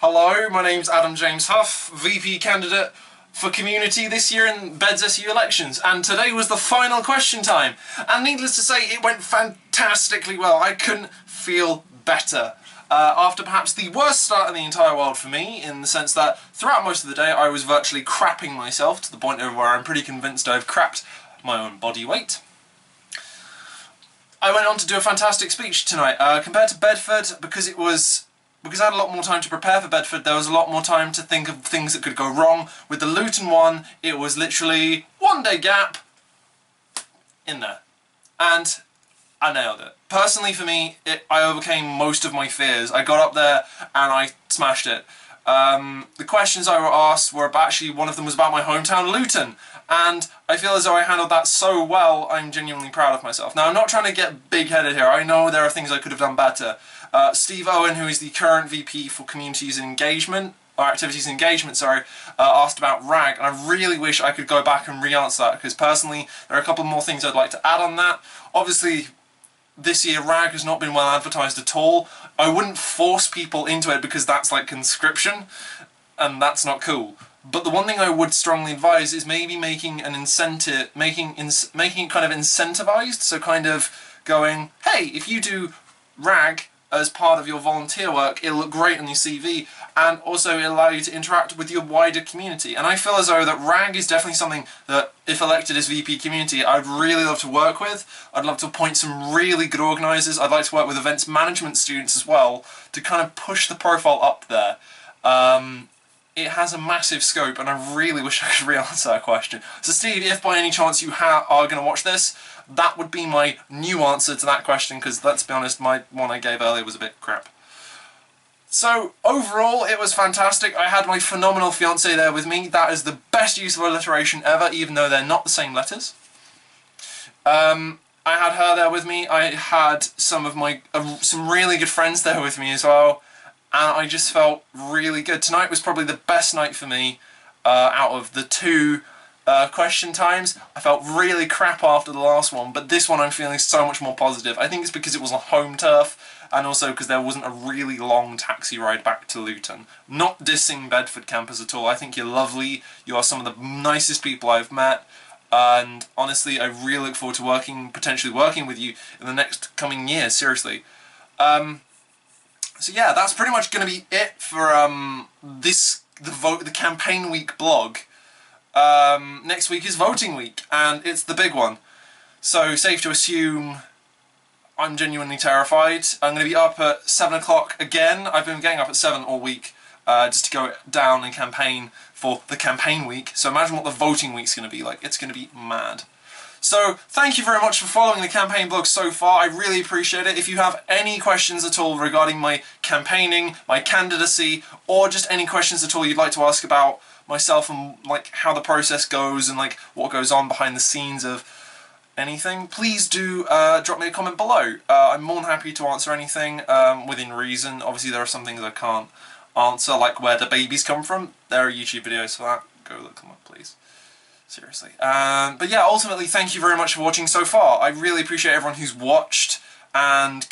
Hello, my name's Adam James Huff, VP candidate for community this year in Beds SU elections, and today was the final question time, and needless to say it went fantastically well. I couldn't feel better. After perhaps the worst start in the entire world for me, in the sense that throughout most of the day I was virtually crapping myself to the point where I'm pretty convinced I've crapped my own body weight. I went on to do a fantastic speech tonight. Compared to Bedford, because I had a lot more time to prepare for Bedford, there was a lot more time to think of things that could go wrong. With the Luton one, it was literally 1 day gap in there. And I nailed it. Personally for me, I overcame most of my fears. I got up there and I smashed it. The questions I were asked were actually, one of them was about my hometown, Luton. And I feel as though I handled that so well, I'm genuinely proud of myself. Now, I'm not trying to get big-headed here. I know there are things I could have done better. Steve Owen, who is the current VP for Communities and Engagement, or Activities and Engagement, sorry, asked about RAG, and I really wish I could go back and re-answer that, because personally, there are a couple more things I'd like to add on that. Obviously, this year RAG has not been well advertised at all. I wouldn't force people into it because that's like conscription, and that's not cool. But the one thing I would strongly advise is maybe making an incentive, making it kind of incentivized, so kind of going, hey, if you do RAG as part of your volunteer work, it'll look great on your CV, and also it'll allow you to interact with your wider community. And I feel as though that RAG is definitely something that, if elected as VP community, I'd really love to work with. I'd love to appoint some really good organisers. I'd like to work with events management students as well, to kind of push the profile up there. It has a massive scope, and I really wish I could re-answer that question. So Steve, if by any chance you are going to watch this, that would be my new answer to that question, because let's be honest, my one I gave earlier was a bit crap. So overall, it was fantastic. I had my phenomenal fiancée there with me. That is the best use of alliteration ever, even though they're not the same letters. I had her there with me. I had some of my some really good friends there with me as well. And I just felt really good. Tonight was probably the best night for me out of the two question times. I felt really crap after the last one, but this one I'm feeling so much more positive. I think it's because it was on home turf, and also because there wasn't a really long taxi ride back to Luton. Not dissing Bedford campus at all. I think you're lovely. You are some of the nicest people I've met. And honestly, I really look forward to potentially working with you in the next coming years, seriously. So yeah, that's pretty much going to be it for the campaign week blog. Next week is voting week, and it's the big one. So safe to assume I'm genuinely terrified. I'm going to be up at 7 o'clock again. I've been getting up at 7 all week just to go down and campaign for the campaign week. So imagine what the voting week's going to be like. It's going to be mad. So, thank you very much for following the campaign blog so far. I really appreciate it. If you have any questions at all regarding my campaigning, my candidacy, or just any questions at all you'd like to ask about myself and like how the process goes and like what goes on behind the scenes of anything, please do drop me a comment below. I'm more than happy to answer anything within reason. Obviously there are some things I can't answer, like where the babies come from. There are YouTube videos for that. Go look them up, please. Seriously. But yeah, ultimately, thank you very much for watching so far. I really appreciate everyone who's watched and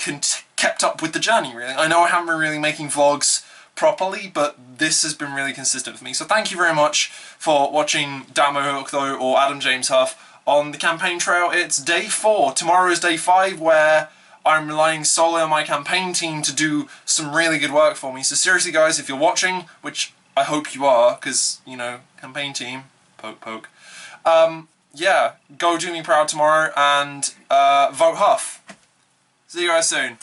kept up with the journey, really. I know I haven't been really making vlogs properly, but this has been really consistent with me. So thank you very much for watching Damo Hook, though, or Adam James Huff on the campaign trail. It's day 4. Tomorrow is day 5, where I'm relying solely on my campaign team to do some really good work for me. So seriously, guys, if you're watching, which I hope you are, because, you know, campaign team, poke, poke. Yeah, go do me proud tomorrow and vote Huff. See you guys soon.